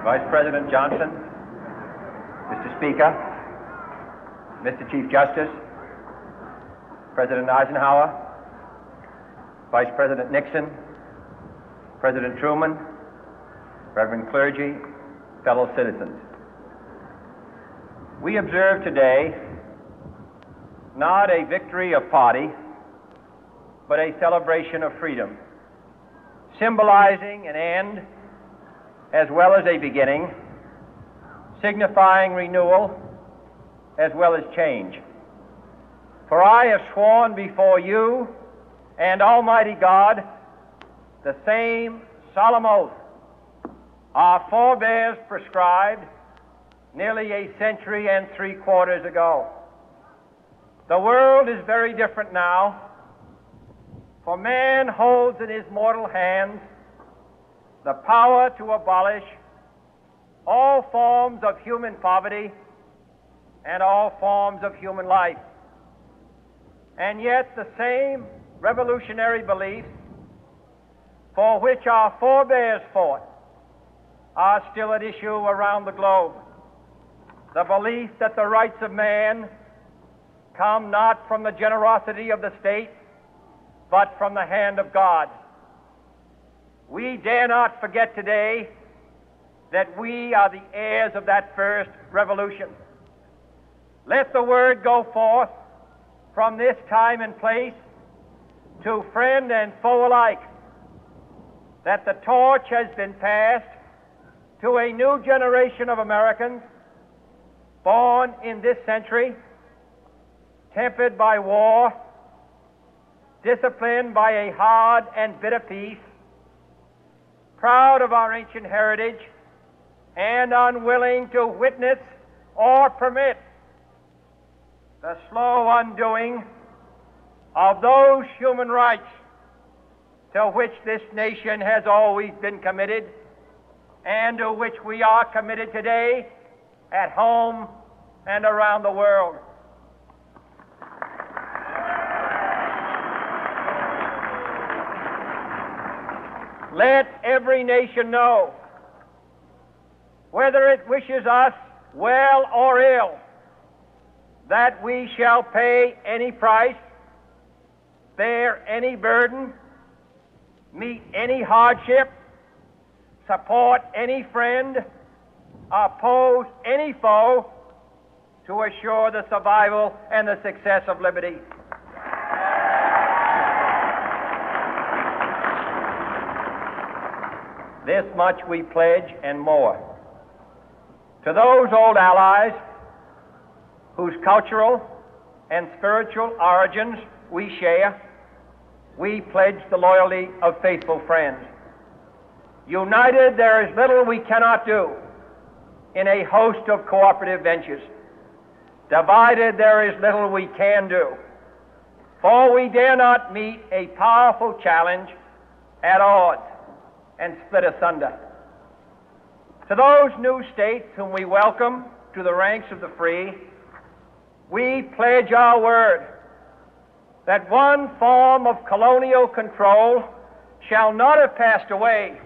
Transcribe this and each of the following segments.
Vice President Johnson, Mr. Speaker, Mr. Chief Justice, President Eisenhower, Vice President Nixon, President Truman, Reverend clergy, fellow citizens. We observe today not a victory of party, but a celebration of freedom, symbolizing an end as well as a beginning, signifying renewal as well as change. For I have sworn before you and Almighty God the same solemn oath our forebears prescribed nearly a century and 3/4 ago. The world is very different now, for man holds in his mortal hands the power to abolish all forms of human poverty and all forms of human life. And yet the same revolutionary beliefs for which our forebears fought are still at issue around the globe. The belief that the rights of man come not from the generosity of the state, but from the hand of God. We dare not forget today that we are the heirs of that first revolution. Let the word go forth from this time and place to friend and foe alike that the torch has been passed to a new generation of Americans born in this century, tempered by war, disciplined by a hard and bitter peace, proud of our ancient heritage, and unwilling to witness or permit the slow undoing of those human rights to which this nation has always been committed and to which we are committed today at home and around the world. Let every nation know, whether it wishes us well or ill, that we shall pay any price, bear any burden, meet any hardship, support any friend, oppose any foe to assure the survival and the success of liberty. This much we pledge and more. To those old allies whose cultural and spiritual origins we share, we pledge the loyalty of faithful friends. United, there is little we cannot do in a host of cooperative ventures. Divided, there is little we can do, for we dare not meet a powerful challenge at odds and split asunder. To those new states whom we welcome to the ranks of the free, we pledge our word that one form of colonial control shall not have passed away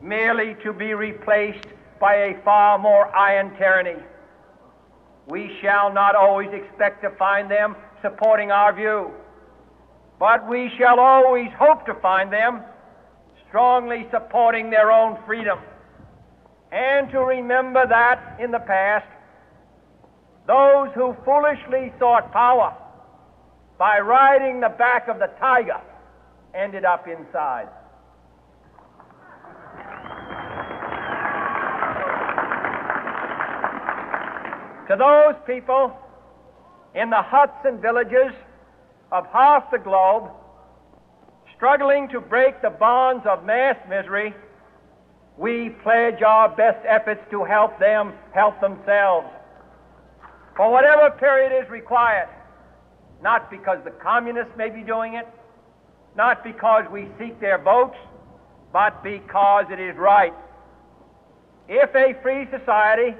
merely to be replaced by a far more iron tyranny. We shall not always expect to find them supporting our view, but we shall always hope to find them strongly supporting their own freedom, and to remember that in the past, those who foolishly sought power by riding the back of the tiger ended up inside. To those people in the huts and villages of half the globe struggling to break the bonds of mass misery, we pledge our best efforts to help them help themselves for whatever period is required, not because the communists may be doing it, not because we seek their votes, but because it is right. If a free society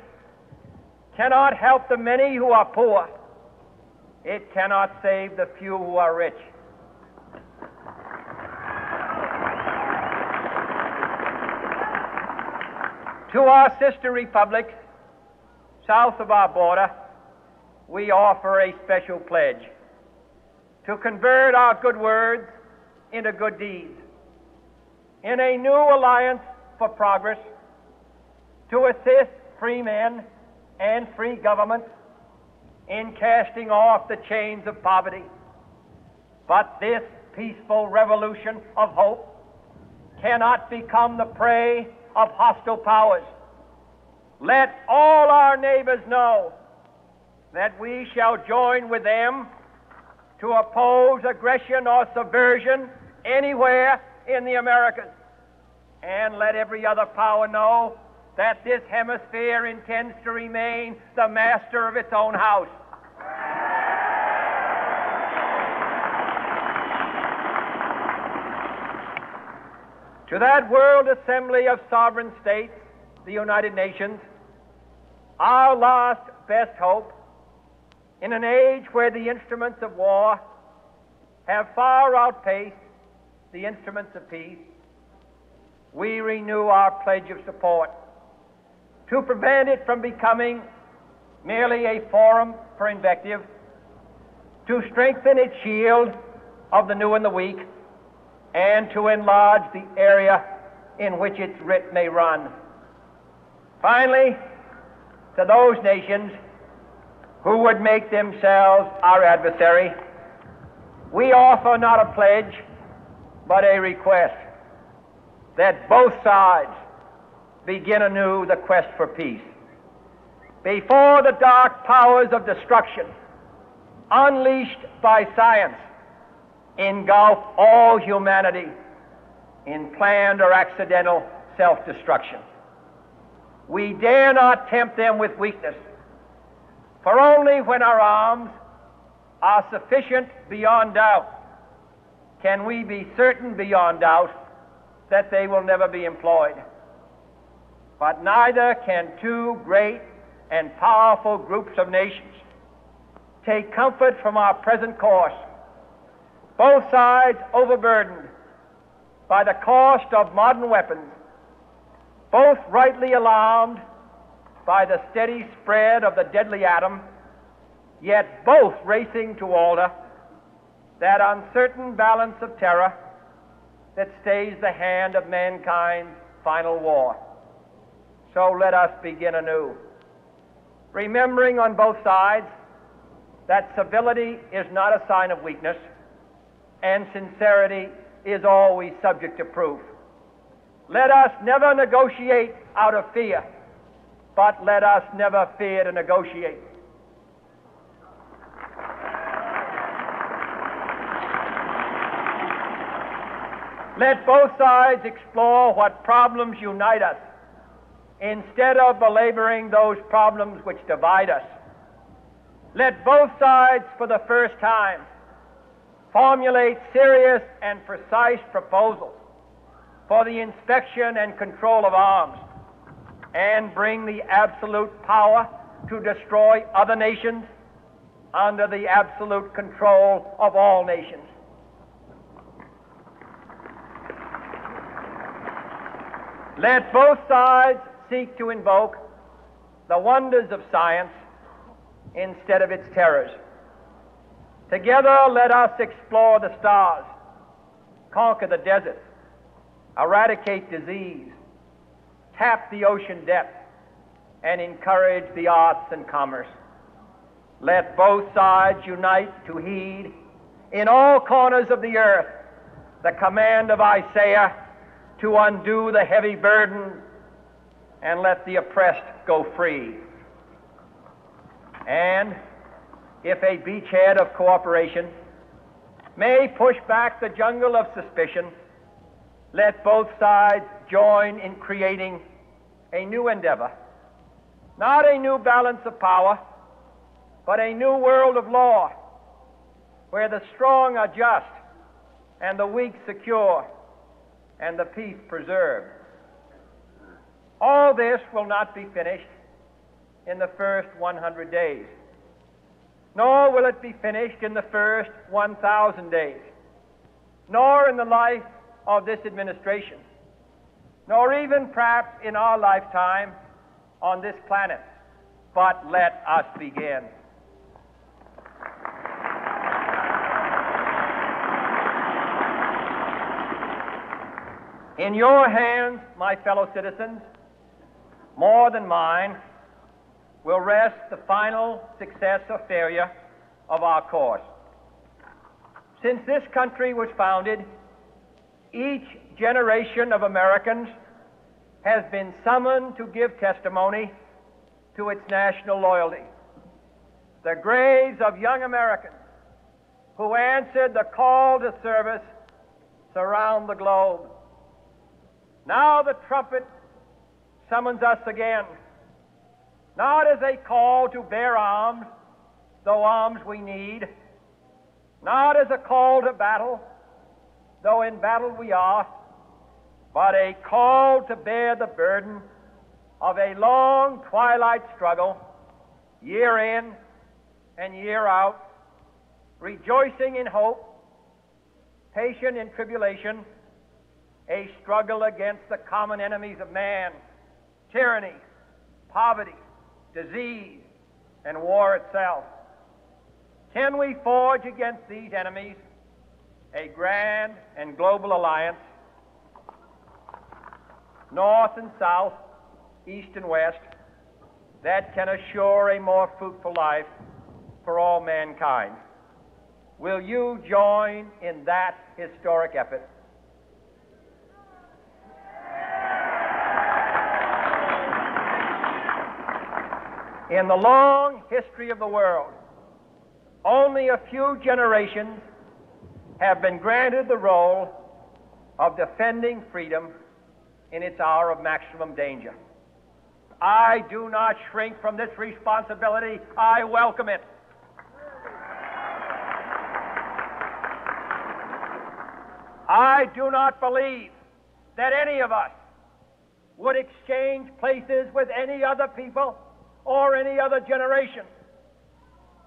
cannot help the many who are poor, it cannot save the few who are rich. To our sister republics south of our border, we offer a special pledge to convert our good words into good deeds, in a new alliance for progress, to assist free men and free governments in casting off the chains of poverty. But this peaceful revolution of hope cannot become the prey of hostile powers. Let all our neighbors know that we shall join with them to oppose aggression or subversion anywhere in the Americas. And let every other power know that this hemisphere intends to remain the master of its own house. To that World Assembly of Sovereign States, the United Nations, our last best hope, in an age where the instruments of war have far outpaced the instruments of peace, we renew our pledge of support to prevent it from becoming merely a forum for invective, to strengthen its shield of the new and the weak, and to enlarge the area in which its writ may run. Finally, to those nations who would make themselves our adversary, we offer not a pledge, but a request that both sides begin anew the quest for peace. Before the dark powers of destruction, unleashed by science, engulf all humanity in planned or accidental self-destruction, we dare not tempt them with weakness, for only when our arms are sufficient beyond doubt can we be certain beyond doubt that they will never be employed. But neither can two great and powerful groups of nations take comfort from our present course, both sides overburdened by the cost of modern weapons, both rightly alarmed by the steady spread of the deadly atom, yet both racing to alter that uncertain balance of terror that stays the hand of mankind's final war. So let us begin anew, remembering on both sides that civility is not a sign of weakness, and sincerity is always subject to proof. Let us never negotiate out of fear, but let us never fear to negotiate. Let both sides explore what problems unite us, instead of belaboring those problems which divide us. Let both sides, for the first time, formulate serious and precise proposals for the inspection and control of arms, and bring the absolute power to destroy other nations under the absolute control of all nations. Let both sides seek to invoke the wonders of science instead of its terrors. Together, let us explore the stars, conquer the deserts, eradicate disease, tap the ocean depth, and encourage the arts and commerce. Let both sides unite to heed in all corners of the earth the command of Isaiah to undo the heavy burden and let the oppressed go free. And if a beachhead of cooperation may push back the jungle of suspicion, let both sides join in creating a new endeavor, not a new balance of power, but a new world of law, where the strong are just and the weak secure and the peace preserved. All this will not be finished in the first 100 days, nor will it be finished in the first 1,000 days, nor in the life of this administration. nor even perhaps in our lifetime on this planet. But let us begin. In your hands, my fellow citizens, more than mine, will rest the final success or failure of our course. Since this country was founded, each generation of Americans has been summoned to give testimony to its national loyalty. The graves of young Americans who answered the call to service surround the globe. Now the trumpet summons us again, not as a call to bear arms, though arms we need, not as a call to battle, though in battle we are, but a call to bear the burden of a long twilight struggle, year in and year out, rejoicing in hope, patient in tribulation, a struggle against the common enemies of man, tyranny, poverty, disease, and war itself. Can we forge against these enemies a grand and global alliance, north and south, east and west, that can assure a more fruitful life for all mankind? Will you join in that historic effort? In the long history of the world, only a few generations have been granted the role of defending freedom in its hour of maximum danger. I do not shrink from this responsibility. I welcome it. I do not believe that any of us would exchange places with any other people or any other generation.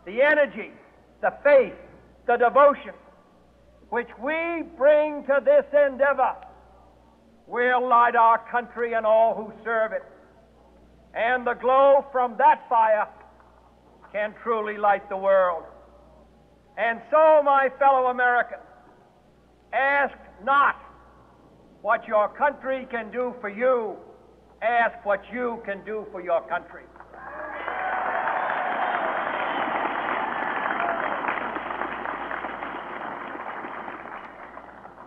The energy, the faith, the devotion which we bring to this endeavor will light our country and all who serve it. And the glow from that fire can truly light the world. And so, my fellow Americans, ask not what your country can do for you, ask what you can do for your country.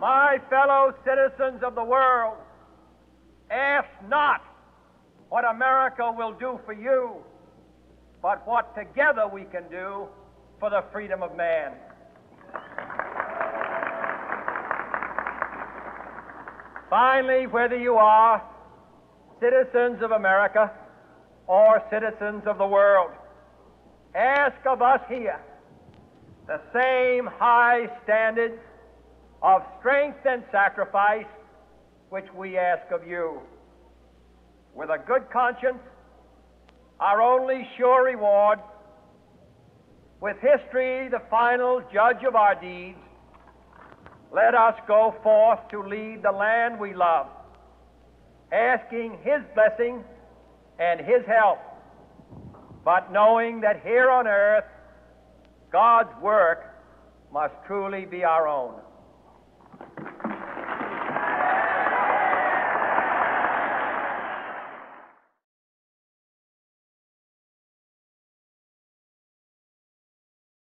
My fellow citizens of the world, ask not what America will do for you, but what together we can do for the freedom of man. Finally, whether you are citizens of America or citizens of the world, ask of us here the same high standards of strength and sacrifice which we ask of you. With a good conscience, our only sure reward, with history the final judge of our deeds, let us go forth to lead the land we love, asking His blessing and His help, but knowing that here on earth God's work must truly be our own.